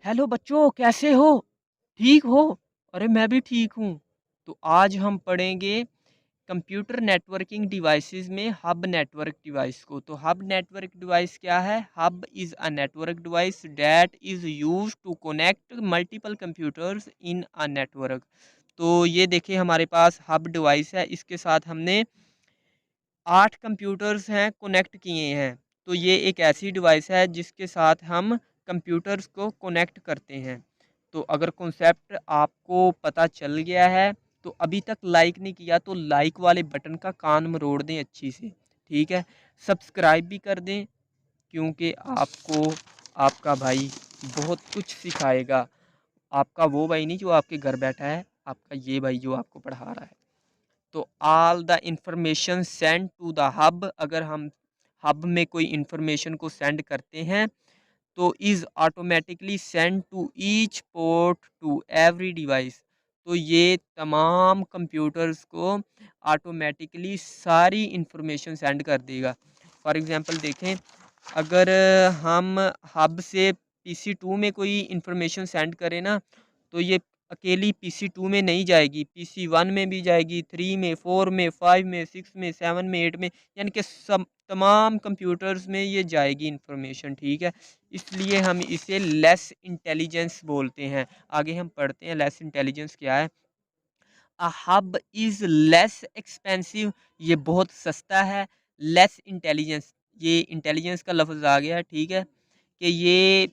Hello बच्चों, कैसे हो? ठीक हो? अरे मैं भी ठीक हूँ। तो आज हम पढ़ेंगे कंप्यूटर नेटवर्किंग डिवाइसेस में हब नेटवर्क डिवाइस को। तो हब नेटवर्क डिवाइस क्या है? Hub is a network device that is used to connect multiple computers in a network. तो ये देखिए हमारे पास हब डिवाइस है, इसके साथ हमने 8 कंप्यूटर्स हैं कनेक्ट किए हैं। तो ये एक ऐसी डिवाइस है जिसके साथ हम कंप्यूटर्स को कनेक्ट करते हैं। तो अगर कॉन्सेप्ट आपको पता चल गया है तो अभी तक लाइक नहीं किया तो लाइक वाले बटन का कान मरोड़ दें अच्छी से, ठीक है। सब्सक्राइब भी कर दें क्योंकि आपको आपका भाई बहुत कुछ सिखाएगा। आपका वो भाई नहीं जो आपके घर बैठा है, आपका ये भाई जो आपको पढ़ा रहा है। तो all the information send to the hub, अगर हम हब में कोई इंफॉर्मेशन को सेंड करते हैं तो is automatically send to each port to every device. तो ये तमाम कंप्यूटर्स को ऑटोमेटिकली सारी इंफॉर्मेशन सेंड कर देगा। फॉर एग्जांपल देखें, अगर हम हब से पीसी टू में कोई इंफॉर्मेशन सेंड करें ना, तो ये अकेली पीसी टू में नहीं जाएगी, पीसी वन में भी जाएगी, थ्री में, फोर में, फाइव में, सिक्स में, सेवन में, एट में, यानी कि सब तमाम कंप्यूटर्स में ये जाएगी इंफॉर्मेशन, ठीक है। इसलिए हम इसे लेस इंटेलिजेंस बोलते हैं। आगे हम पढ़ते हैं लेस इंटेलिजेंस क्या है। A hub is less expensive, ये बहुत सस्ता है। लेस इंटेलिजेंस, ये इंटेलिजेंस का लफ्ज़ आ गया, ठीक है, कि ये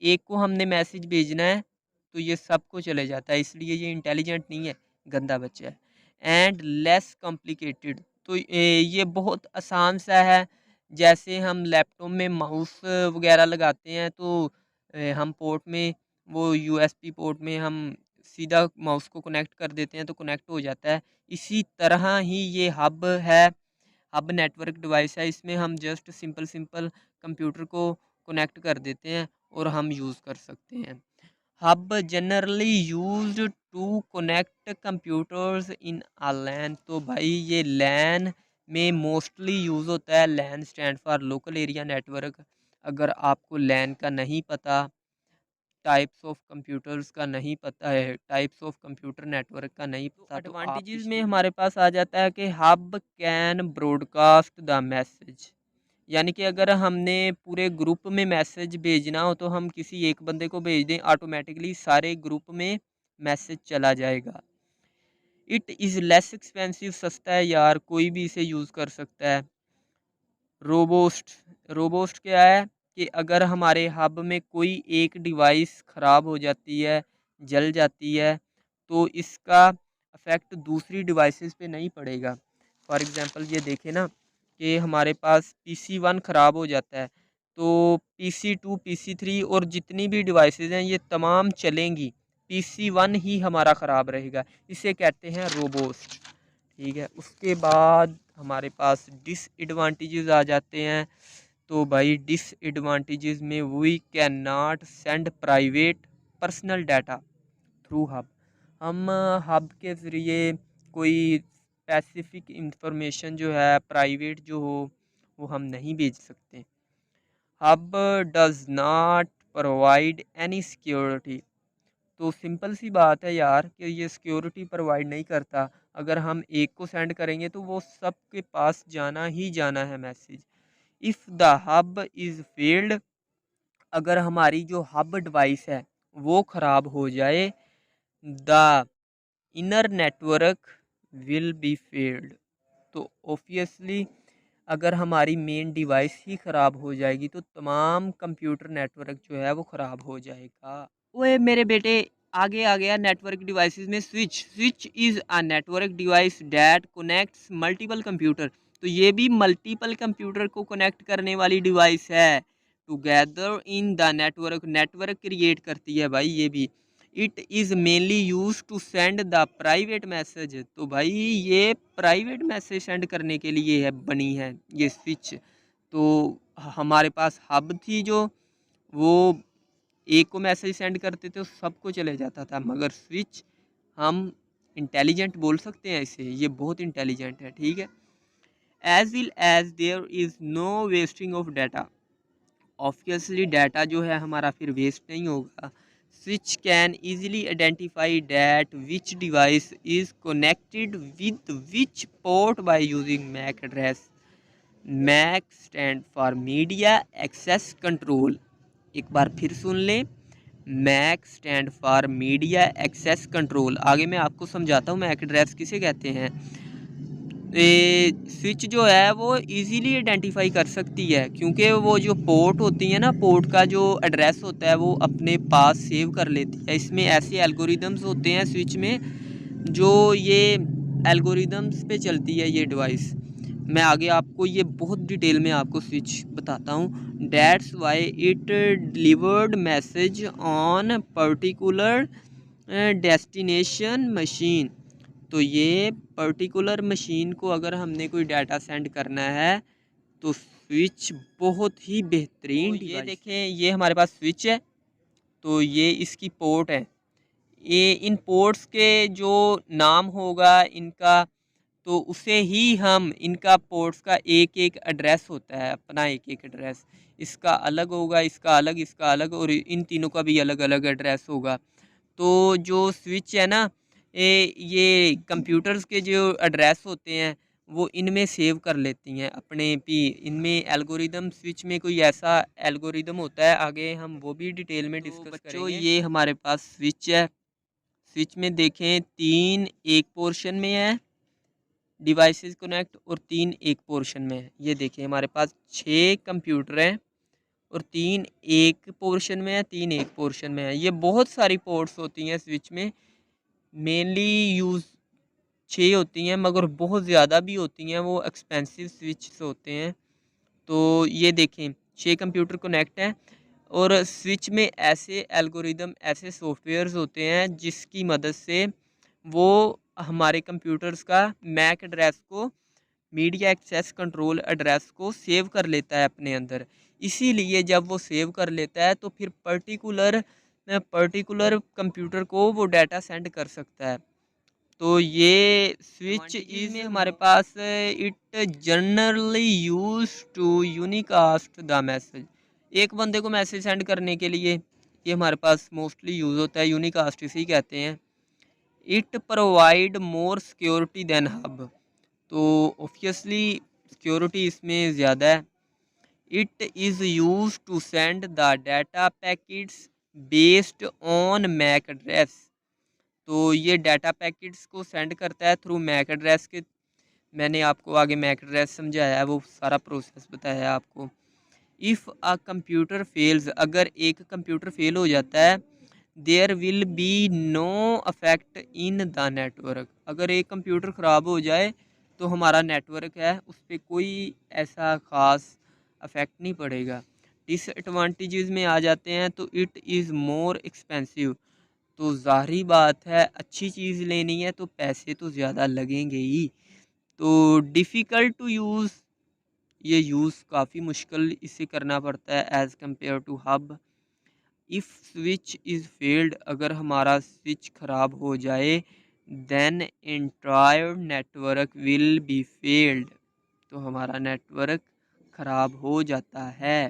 एक को हमने मैसेज भेजना है तो ये सबको चले जाता है, इसलिए ये इंटेलिजेंट नहीं है, गंदा बच्चा है। एंड लेस कॉम्प्लिकेटेड, तो ये बहुत आसान सा है। जैसे हम लैपटॉप में माउस वगैरह लगाते हैं तो हम पोर्ट में, वो यूएसबी पोर्ट में हम सीधा माउस को कनेक्ट कर देते हैं तो कनेक्ट हो जाता है। इसी तरह ही ये हब है, हब नेटवर्क डिवाइस है। इसमें हम जस्ट सिंपल सिंपल कंप्यूटर को कनेक्ट कर देते हैं और हम यूज़ कर सकते हैं। Hub generally used to connect computers in a LAN, तो भाई ये लैन में मोस्टली यूज़ होता है। LAN stand for local area network. अगर आपको लैन का नहीं पता, टाइप्स ऑफ कंप्यूटर्स का नहीं पता है, टाइप्स ऑफ कंप्यूटर नेटवर्क का नहीं पता, तो एडवांटेजेस में हमारे पास आ जाता है कि hub can broadcast the message. यानी कि अगर हमने पूरे ग्रुप में मैसेज भेजना हो तो हम किसी एक बंदे को भेज दें, ऑटोमेटिकली सारे ग्रुप में मैसेज चला जाएगा। इट इज़ लेस एक्सपेंसिव, सस्ता है यार, कोई भी इसे यूज़ कर सकता है। रोबोस्ट, रोबोस्ट क्या है कि अगर हमारे हब में कोई एक डिवाइस ख़राब हो जाती है, जल जाती है, तो इसका इफ़ेक्ट दूसरी डिवाइसेस पे नहीं पड़ेगा। फॉर एग्ज़ाम्पल ये देखें ना कि हमारे पास पीसी वन ख़राब हो जाता है तो पीसी टू, पीसी थ्री और जितनी भी डिवाइसेस हैं ये तमाम चलेंगी, पीसी वन ही हमारा ख़राब रहेगा। इसे कहते हैं रोबोस्ट, ठीक है। उसके बाद हमारे पास डिसएडवांटेजेस आ जाते हैं। तो भाई डिसएडवांटेजेस में we can not send private personal data through hub. हम हब के ज़रिए कोई स्पेसिफिक इंफॉर्मेशन जो है प्राइवेट जो हो वो हम नहीं भेज सकते। Hub does not provide any security, तो सिंपल सी बात है यार कि ये सिक्योरिटी प्रोवाइड नहीं करता। अगर हम एक को सेंड करेंगे तो वो सबके पास जाना ही जाना है message. If the hub is failed, अगर हमारी जो हब डिवाइस है वो ख़राब हो जाए, the inner network will be failed, तो ऑब्वियसली अगर हमारी मेन डिवाइस ही ख़राब हो जाएगी तो तमाम कंप्यूटर नेटवर्क जो है वो ख़राब हो जाएगा। ओए मेरे बेटे, आगे आ गया नेटवर्क डिवाइसेस में switch. Switch is a network device that connects multiple computer, तो ये भी मल्टीपल कंप्यूटर को कनेक्ट करने वाली डिवाइस है। Together in the network, network create करती है भाई ये भी। It is mainly use to send the private message, तो भाई ये प्राइवेट मैसेज सेंड करने के लिए है बनी है ये स्विच। तो हमारे पास हब थी जो, वो एक को मैसेज सेंड करते थे तो सबको चले जाता था, मगर स्विच हम इंटेलिजेंट बोल सकते हैं इसे, ये बहुत इंटेलिजेंट है, ठीक है। As well as there is no wasting of data, obviously data जो है हमारा फिर वेस्ट नहीं होगा। Switch can easily identify that which device is connected with which port by using MAC address. MAC stand for Media Access Control. एक बार फिर सुन लें, MAC stand for media access control. आगे मैं आपको समझाता हूँ मैक एड्रेस किसे कहते हैं। स्विच जो है वो इजीली आइडेंटिफाई कर सकती है, क्योंकि वो जो पोर्ट होती है ना, पोर्ट का जो एड्रेस होता है वो अपने पास सेव कर लेती है। इसमें ऐसे एल्गोरिदम्स होते हैं स्विच में, जो ये एल्गोरिदम्स पे चलती है ये डिवाइस। मैं आगे आपको ये बहुत डिटेल में आपको स्विच बताता हूँ। That's why it delivered message on particular destination machine. तो ये पर्टिकुलर मशीन को अगर हमने कोई डाटा सेंड करना है तो स्विच बहुत ही बेहतरीन। तो ये देखें, ये हमारे पास स्विच है, तो ये इसकी पोर्ट है। ये इन पोर्ट्स के जो नाम होगा इनका, तो उसे ही हम, इनका पोर्ट्स का एक एक एड्रेस होता है, अपना एक एक एड्रेस। इसका अलग होगा, इसका अलग, इसका अलग, और इन तीनों का भी अलग अलग एड्रेस होगा। तो जो स्विच है ना, ये कंप्यूटर्स के जो एड्रेस होते हैं वो इनमें सेव कर लेती हैं अपने भी। इनमें एल्गोरिदम, स्विच में कोई ऐसा एल्गोरिदम होता है, आगे हम वो भी डिटेल में डिस्कस करेंगे। ये हमारे पास स्विच है। स्विच में देखें, 3 एक पोर्शन में है डिवाइसेस कनेक्ट, और 3 एक पोर्शन में है। ये देखिए हमारे पास 6 कंप्यूटर हैं, और 3 एक पोर्शन में है, 3 एक पोर्शन में है। ये बहुत सारी पोर्ट्स होती हैं स्विच में, मेनली यूज़ 6 होती हैं, मगर बहुत ज़्यादा भी होती हैं, वो एक्सपेंसिव स्विच होते हैं। तो ये देखें 6 कंप्यूटर कनेक्ट हैं, और स्विच में ऐसे एल्गोरिदम, ऐसे सॉफ्टवेयर्स होते हैं जिसकी मदद से वो हमारे कंप्यूटर्स का मैक एड्रेस को, मीडिया एक्सेस कंट्रोल एड्रेस को सेव कर लेता है अपने अंदर। इसीलिए जब वो सेव कर लेता है तो फिर पर्टिकुलर कंप्यूटर को वो डाटा सेंड कर सकता है। तो ये स्विच इज हमारे पास, it generally use to unicast the message. एक बंदे को मैसेज सेंड करने के लिए ये हमारे पास मोस्टली यूज़ होता है, यूनिकास्ट इसे ही कहते हैं। It provide more security than hub. तो ऑब्वियसली सिक्योरिटी इसमें ज़्यादा है। It is use to send the data packets based on MAC address. तो ये डाटा पैकेट्स को सेंड करता है थ्रू मैक एड्रेस के। मैंने आपको आगे मैक एड्रेस समझाया है, वो सारा प्रोसेस बताया है आपको। इफ़ अ कंप्यूटर फेल्स, अगर एक कंप्यूटर फेल हो जाता है, there will be no affect in the network. अगर एक कंप्यूटर ख़राब हो जाए तो हमारा नेटवर्क है उस पर कोई ऐसा ख़ास अफेक्ट नहीं पड़ेगा। डिसएडवांटेजेस में आ जाते हैं, तो इट इज़ मोर एक्सपेंसिव। तो ज़ाहिरी बात है, अच्छी चीज़ लेनी है तो पैसे तो ज़्यादा लगेंगे ही। तो डिफ़िकल्ट टू यूज़, ये यूज़ काफ़ी मुश्किल इससे करना पड़ता है as compare to hub. If switch is failed, अगर हमारा स्विच ख़राब हो जाए, then entire network will be failed. तो हमारा नेटवर्क ख़राब हो जाता है।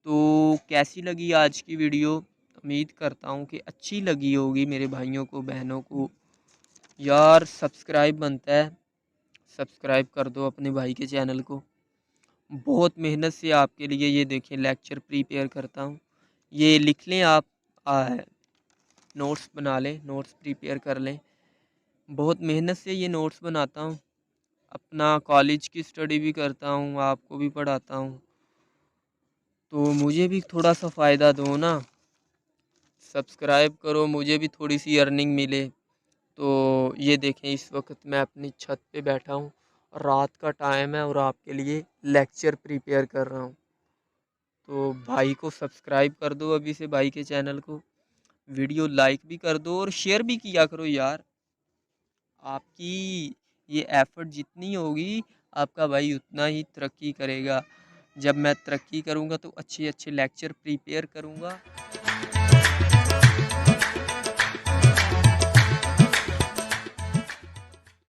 तो कैसी लगी आज की वीडियो? उम्मीद करता हूँ कि अच्छी लगी होगी मेरे भाइयों को, बहनों को। यार सब्सक्राइब बनता है, सब्सक्राइब कर दो अपने भाई के चैनल को। बहुत मेहनत से आपके लिए ये देखें लेक्चर प्रिपेयर करता हूँ। ये लिख लें आप, नोट्स बना लें, नोट्स प्रिपेयर कर लें। बहुत मेहनत से ये नोट्स बनाता हूँ, अपना कॉलेज की स्टडी भी करता हूँ, आपको भी पढ़ाता हूँ। तो मुझे भी थोड़ा सा फ़ायदा दो ना, सब्सक्राइब करो, मुझे भी थोड़ी सी अर्निंग मिले। तो ये देखें इस वक्त मैं अपनी छत पे बैठा हूँ, रात का टाइम है और आपके लिए लेक्चर प्रिपेयर कर रहा हूँ। तो भाई को सब्सक्राइब कर दो अभी से, भाई के चैनल को, वीडियो लाइक भी कर दो और शेयर भी किया करो यार। आपकी ये एफ़र्ट जितनी होगी, आपका भाई उतना ही तरक्की करेगा। जब मैं तरक्की करूँगा तो अच्छे अच्छे लेक्चर प्रिपेयर करूँगा।